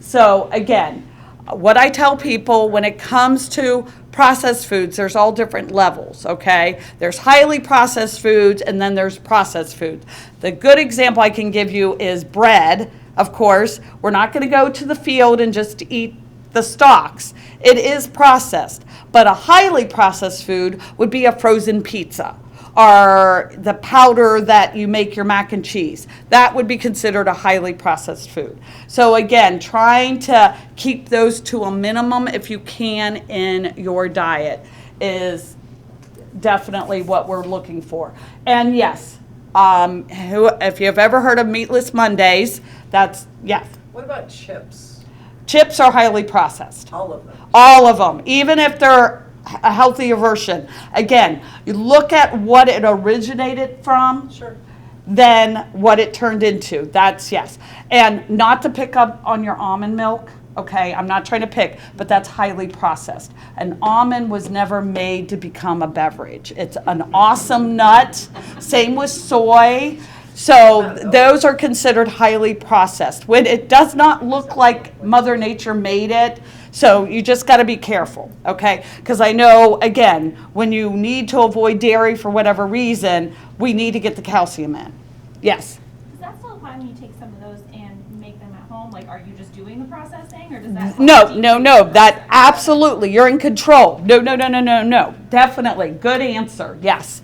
So again, what I tell people when it comes to processed foods, there's all different levels, okay? There's highly processed foods and then there's processed foods. The good example I can give you is bread, of course. We're not going to go to the field and just eat the stalks. It is processed, but a highly processed food would be a frozen pizza or the powder that you make your mac and cheese. That would be considered a highly processed food. So again, trying to keep those to a minimum if you can in your diet is definitely what we're looking for. And yes, if you've ever heard of Meatless Mondays, that's, yes. What about chips? Chips are highly processed. All of them? All of them, even if they're a healthier version. Again, you look at what it originated from, Sure. then what it turned into. That's yes. And not to pick up on your almond milk, okay? I'm not trying to pick, but that's highly processed. An almond was never made to become a beverage. It's an awesome nut. Same with soy. So those are considered highly processed. When it does not look like Mother Nature made it, so you just got to be careful, okay? Because I know, again, when you need to avoid dairy for whatever reason, we need to get the calcium in. Yes? Does that still apply when you take some of those and make them at home? Like, are you just doing the processing, or does that? No. That absolutely, you're in control. No. Definitely. Good answer. Yes.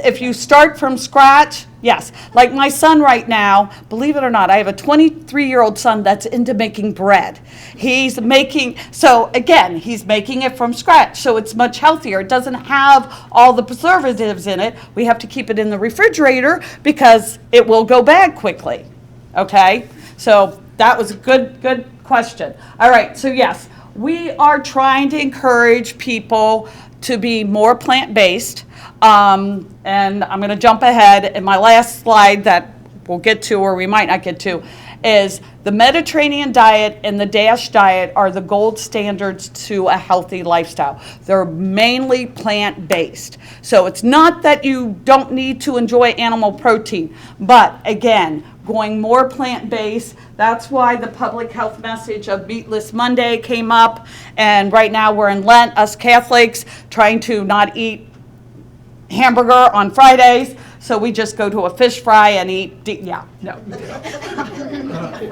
If you start from scratch, yes. Like my son right now, believe it or not, I have a 23-year-old son that's into making bread. He's making it from scratch, so it's much healthier. It doesn't have all the preservatives in it. We have to keep it in the refrigerator because it will go bad quickly. Okay? So that was a good question. All right, so yes, we are trying to encourage people to be more plant-based. And I'm going to jump ahead in my last slide that we'll get to or we might not get to is the Mediterranean diet and the DASH diet are the gold standards to a healthy lifestyle. They're mainly plant-based. So it's not that you don't need to enjoy animal protein, but again, going more plant-based. That's why the public health message of Meatless Monday came up. And right now we're in Lent, us Catholics, trying to not eat hamburger on Fridays. So we just go to a fish fry and eat, yeah, no.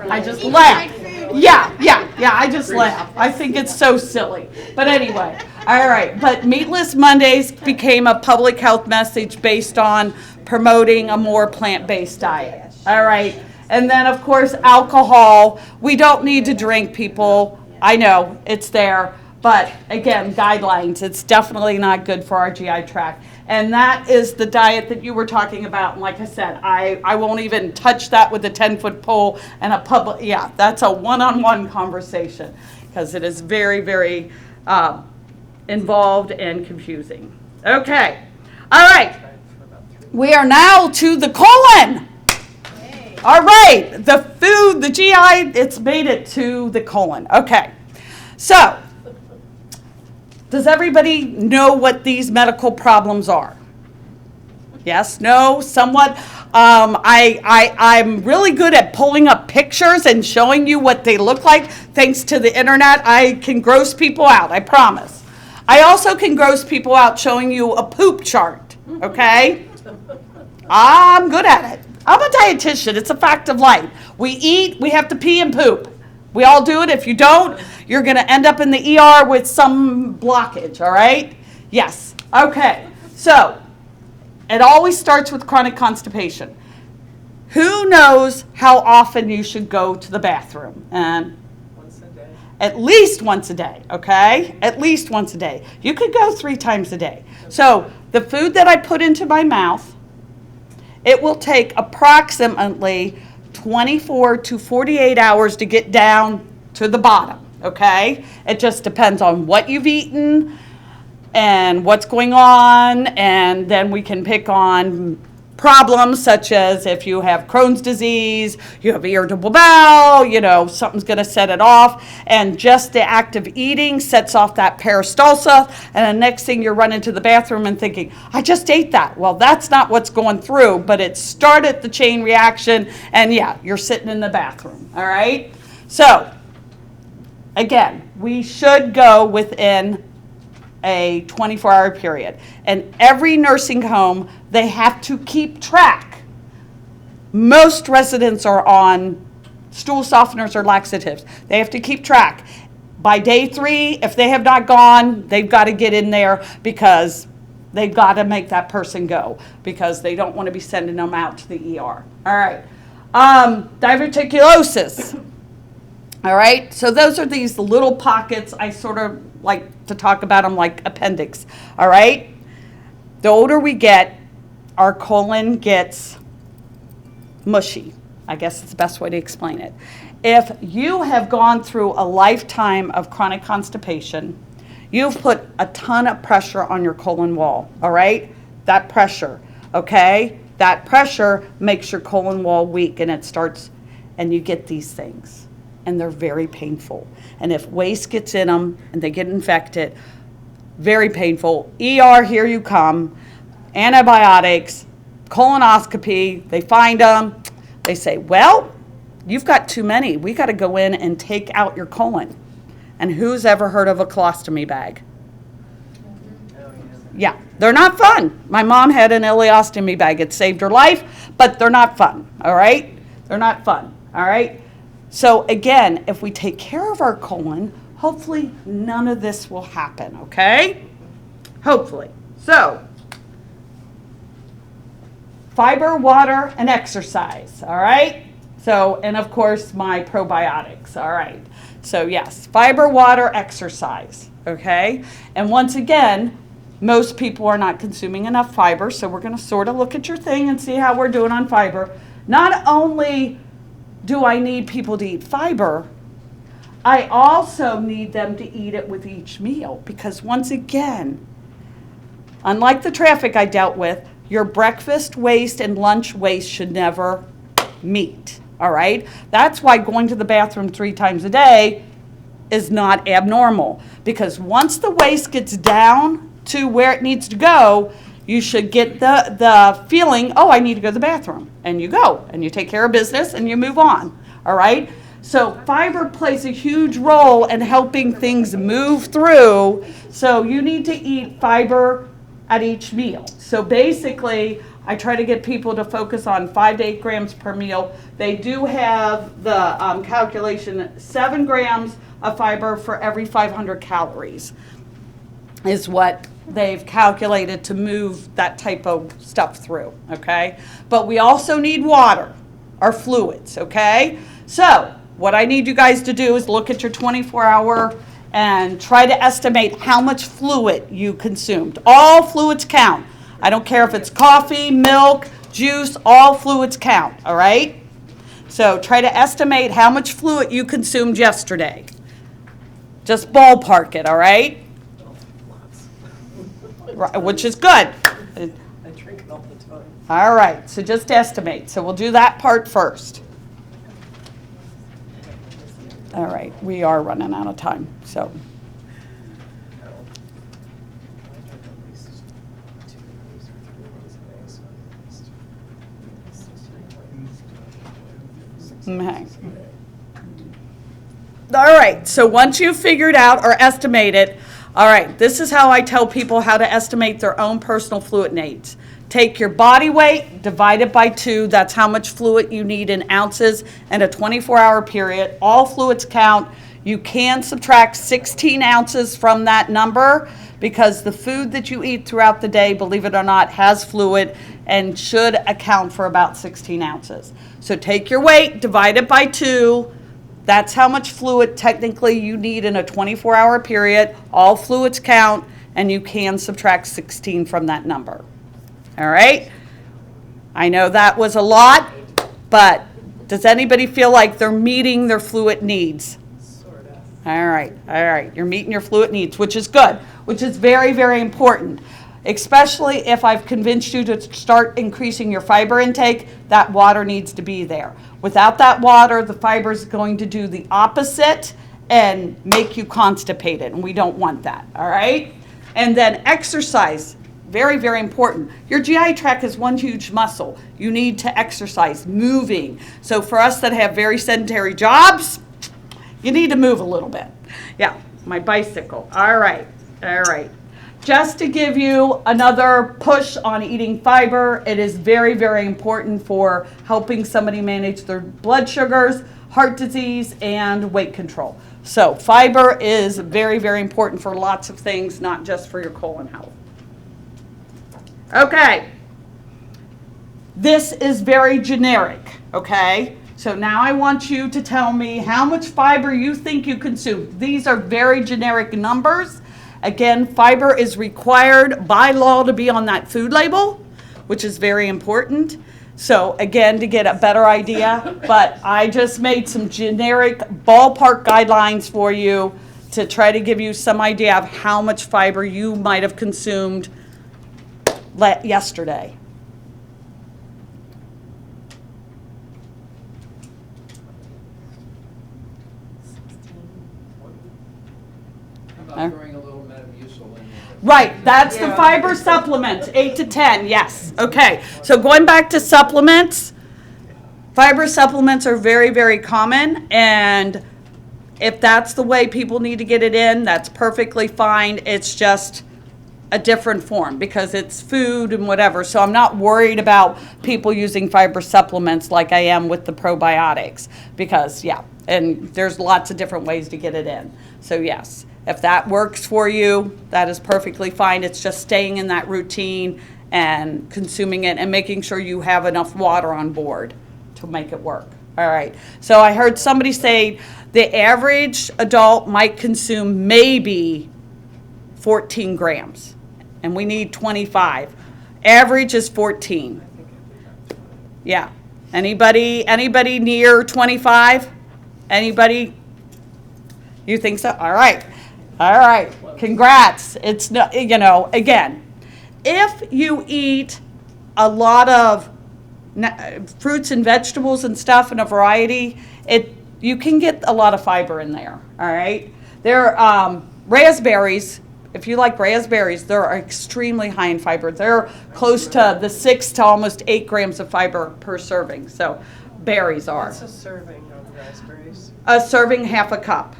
I just laugh. Yeah, I just laugh. I think it's so silly. But anyway, all right. But Meatless Mondays became a public health message based on promoting a more plant-based diet. All right. And then, of course, alcohol. We don't need to drink, people. I know, it's there. But again, guidelines. It's definitely not good for our GI tract. And that is the diet that you were talking about. And like I said, I won't even touch that with a 10-foot pole and a public, yeah, that's a one-on-one conversation because it is very, very involved and confusing. Okay. All right. We are now to the colon. All right. The food, the GI, it's made it to the colon. Okay. So, does everybody know what these medical problems are? Yes, no, somewhat. I'm really good at pulling up pictures and showing you what they look like. Thanks to the internet, I can gross people out, I promise. I also can gross people out showing you a poop chart, okay? I'm good at it. I'm a dietitian. It's a fact of life. We eat, we have to pee and poop. We all do it. If you don't, you're going to end up in the ER with some blockage, all right? Yes. Okay. So, it always starts with chronic constipation. Who knows how often you should go to the bathroom? And Once a day. at least once a day, okay? At least once a day. You could go 3 times a day. So, the food that I put into my mouth, it will take approximately 24 to 48 hours to get down to the bottom, okay? It just depends on what you've eaten and what's going on, and then we can pick on problems such as if you have Crohn's disease, you have irritable bowel, you know, something's going to set it off, and just the act of eating sets off that peristalsis, and the next thing you're running to the bathroom and thinking, I just ate that. Well, that's not what's going through, but it started the chain reaction, and yeah, you're sitting in the bathroom, all right? So, again, we should go within a 24-hour period. And every nursing home, they have to keep track. Most residents are on stool softeners or laxatives. They have to keep track. By day 3, if they have not gone, they've got to get in there because they've got to make that person go because they don't want to be sending them out to the ER. All right. Diverticulosis. All right. So those are these little pockets. I sort of like to talk about them like appendix. All right. The older we get, our colon gets mushy. I guess it's the best way to explain it. If you have gone through a lifetime of chronic constipation, you've put a ton of pressure on your colon wall, all right? That pressure, okay? That pressure makes your colon wall weak and it starts, and you get these things. And they're very painful. And if waste gets in them and they get infected, very painful. ER, here you come. Antibiotics, colonoscopy, they find them. They say, well, you've got too many. We got to go in and take out your colon. And who's ever heard of a colostomy bag? Yeah, they're not fun. My mom had an ileostomy bag. It saved her life, but they're not fun, all right? They're not fun, all right? So again, if we take care of our colon, hopefully none of this will happen, okay? Hopefully. So, fiber, water, and exercise, all right? So, and of course, my probiotics, all right? So yes, fiber, water, exercise, okay? And once again, most people are not consuming enough fiber, so we're gonna sort of look at your thing and see how we're doing on fiber. Not only do I need people to eat fiber, I also need them to eat it with each meal because once again, unlike the traffic I dealt with, your breakfast waste and lunch waste should never meet, all right? That's why going to the bathroom 3 times a day is not abnormal, because once the waste gets down to where it needs to go, you should get the feeling, oh, I need to go to the bathroom, and you go, and you take care of business, and you move on, all right? So fiber plays a huge role in helping things move through, so you need to eat fiber at each meal. So basically, I try to get people to focus on 5 to 8 grams per meal. They do have the calculation, 7 grams of fiber for every 500 calories is what they've calculated to move that type of stuff through, okay? But we also need water, or fluids, okay? So what I need you guys to do is look at your 24-hour and try to estimate how much fluid you consumed. All fluids count. I don't care if it's coffee, milk, juice, all fluids count, all right? So try to estimate how much fluid you consumed yesterday. Just ballpark it, all right? Which is good. I drink it all the time. All right, so just estimate. So we'll do that part first. All right, we are running out of time, so. Okay. All right, so once you've figured out or estimated, all right, this is how I tell people how to estimate their own personal fluid needs. Take your body weight, divide it by 2. That's how much fluid you need in ounces in a 24-hour period. All fluids count. You can subtract 16 ounces from that number because the food that you eat throughout the day, believe it or not, has fluid and should account for about 16 ounces. So take your weight, divide it by 2. That's how much fluid technically you need in a 24-hour period. All fluids count, and you can subtract 16 from that number. All right? I know that was a lot, but does anybody feel like they're meeting their fluid needs? Sort of. All right. You're meeting your fluid needs, which is good, which is very, very important. Especially if I've convinced you to start increasing your fiber intake, that water needs to be there. Without that water, the fiber is going to do the opposite and make you constipated, and we don't want that, all right? And then exercise, very, very important. Your GI tract is one huge muscle. You need to exercise, moving. So for us that have very sedentary jobs, you need to move a little bit. Yeah, my bicycle. All right. Just to give you another push on eating fiber, it is very, very important for helping somebody manage their blood sugars, heart disease, and weight control. So fiber is very, very important for lots of things, not just for your colon health. Okay. This is very generic, okay? So now I want you to tell me how much fiber you think you consume. These are very generic numbers. Again, fiber is required by law to be on that food label, which is very important. So again, to get a better idea, but I just made some generic ballpark guidelines for you to try to give you some idea of how much fiber you might have consumed yesterday. How about throwing a little Metamucil in there? Right, that's the fiber supplements, 8 to 10, yes. Okay, so going back to supplements, fiber supplements are very, very common, and if that's the way people need to get it in, that's perfectly fine. It's just a different form because it's food and whatever. So I'm not worried about people using fiber supplements like I am with the probiotics because, yeah, and there's lots of different ways to get it in. So yes. If that works for you, that is perfectly fine. It's just staying in that routine and consuming it and making sure you have enough water on board to make it work. All right. So I heard somebody say the average adult might consume maybe 14 grams, and we need 25. Average is 14. Yeah. Anybody near 25? Anybody? You think so? All right. Congrats. It's no, again, if you eat a lot of fruits and vegetables and stuff and a variety, you can get a lot of fiber in there, all right? Raspberries, if you like raspberries, they're extremely high in fiber. They're close to the 6 to almost 8 grams of fiber per serving, so berries are. What's a serving of raspberries? A serving, half a cup.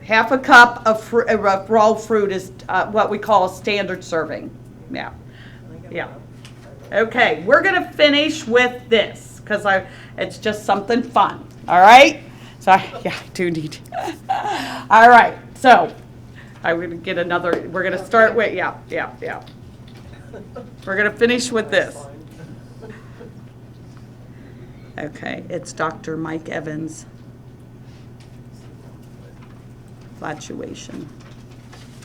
Half a cup of raw fruit is what we call a standard serving. Yeah. Yeah. Okay, we're going to finish with this because it's just something fun. All right? So, I do need. All right, so I'm going to get another. We're going to start with, yeah. We're going to finish with this. Okay, it's Dr. Mike Evans. Flatulation.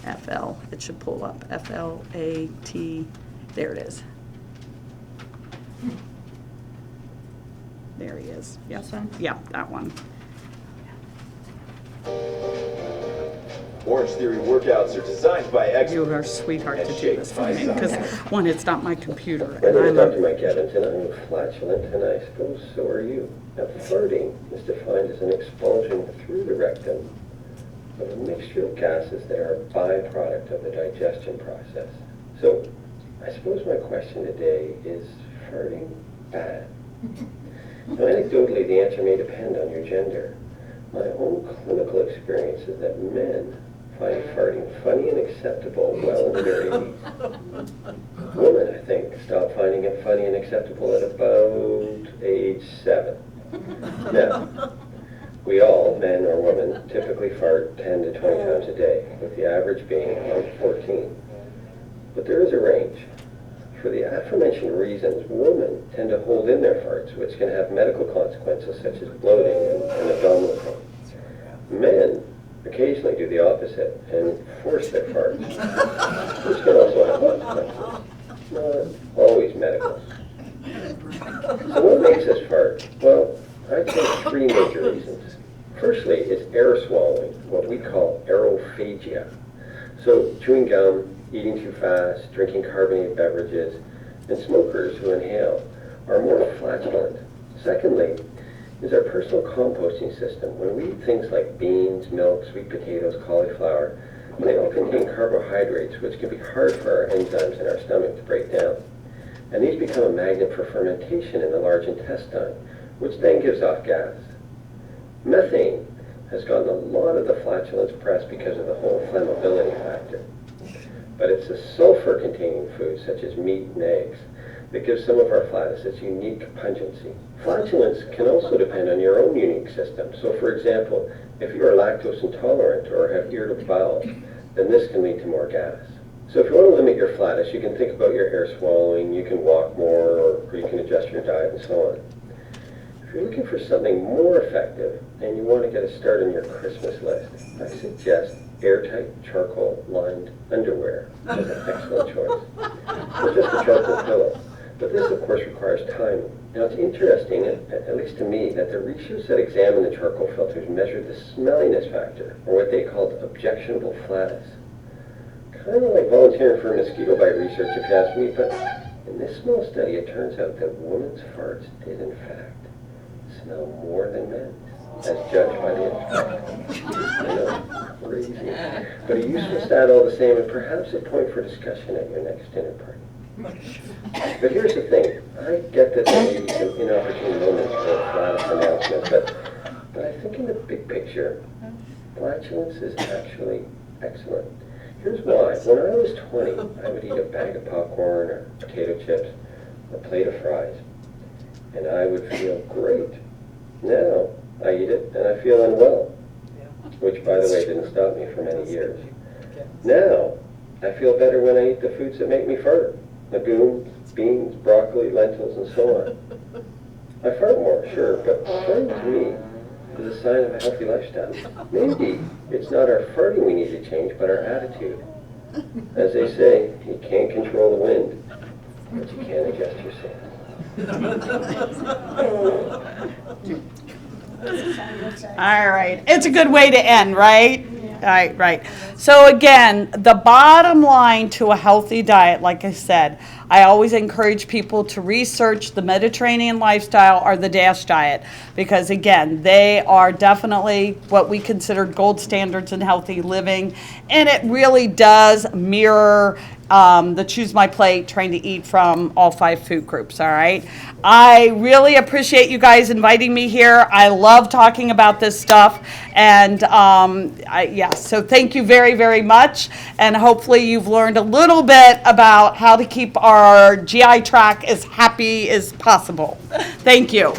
FL. It should pull up. FLAT. There it is. There he is. Yep. This one? Yeah, that one. Orange Theory workouts are designed by experts. You are a sweetheart to and do shaped this for by me because, science. one, it's not my computer. My name is And Dr. Mike Evans, and I'm flatulent, and I suppose so are you. Now, farting is defined as an expulsion through the rectum of a mixture of gases that are a byproduct of the digestion process. So, I suppose my question today is farting bad? Now, anecdotally, the answer may depend on your gender. My own clinical experience is that men find farting funny and acceptable well into their 80s. Women, I think, stop finding it funny and acceptable at about age 7. Now, we all, men or women, typically fart 10 to 20 times a day, with the average being around 14. But there is a range. For the aforementioned reasons, women tend to hold in their farts, which can have medical consequences such as bloating and abdominal pain. Men occasionally do the opposite and force their farts, which can also have consequences. Not always medical. So what makes us fart? Well, I'd say 3 major reasons. Firstly, it's air swallowing, what we call aerophagia. So chewing gum, eating too fast, drinking carbonated beverages, and smokers who inhale are more flatulent. Secondly, is our personal composting system. When we eat things like beans, milk, sweet potatoes, cauliflower, they all contain carbohydrates, which can be hard for our enzymes in our stomach to break down. And these become a magnet for fermentation in the large intestine, which then gives off gas. Methane has gotten a lot of the flatulence press because of the whole flammability factor. But it's the sulfur-containing foods, such as meat and eggs, that gives some of our flatus its unique pungency. Flatulence can also depend on your own unique system. So, for example, if you are lactose intolerant or have irritable bowel, then this can lead to more gas. So if you want to limit your flatus, you can think about your air swallowing, you can walk more, or you can adjust your diet and so on. If you're looking for something more effective and you want to get a start on your Christmas list, I suggest airtight charcoal-lined underwear as an excellent choice. Or just a charcoal pillow. But this, of course, requires timing. Now, it's interesting, at least to me, that the research that examined the charcoal filters measured the smelliness factor, or what they called objectionable flatus. Kind of like volunteering for mosquito bite research, if you ask me, but in this small study, it turns out that women's farts did, in fact, smell more than men's, as judged by the inspection. I know, crazy. But a useful stat all the same, and perhaps a point for discussion at your next dinner party. But here's the thing. I get that there may be some inopportune moments for a flatus announcement, but I think in the big picture, flatulence is actually excellent. Here's why. When I was 20, I would eat a bag of popcorn or potato chips or a plate of fries, and I would feel great. Now, I eat it and I feel unwell, which, by the way, didn't stop me for many years. Now, I feel better when I eat the foods that make me fart. Legumes, beans, broccoli, lentils, and so on. I fart more, sure, but farting to me is a sign of a healthy lifestyle. Maybe it's not our farting we need to change, but our attitude. As they say, you can't control the wind, but you can adjust yourself. All right. It's a good way to end, right? Yeah. Right. So again, the bottom line to a healthy diet, like I said, I always encourage people to research the Mediterranean lifestyle or the DASH diet, because again, they are definitely what we consider gold standards in healthy living, and it really does mirror the Choose My Plate, trying to eat from all 5 food groups, all right? I really appreciate you guys inviting me here. I love talking about this stuff, and so thank you very, very much, and hopefully you've learned a little bit about how to keep our GI tract as happy as possible. Thank you.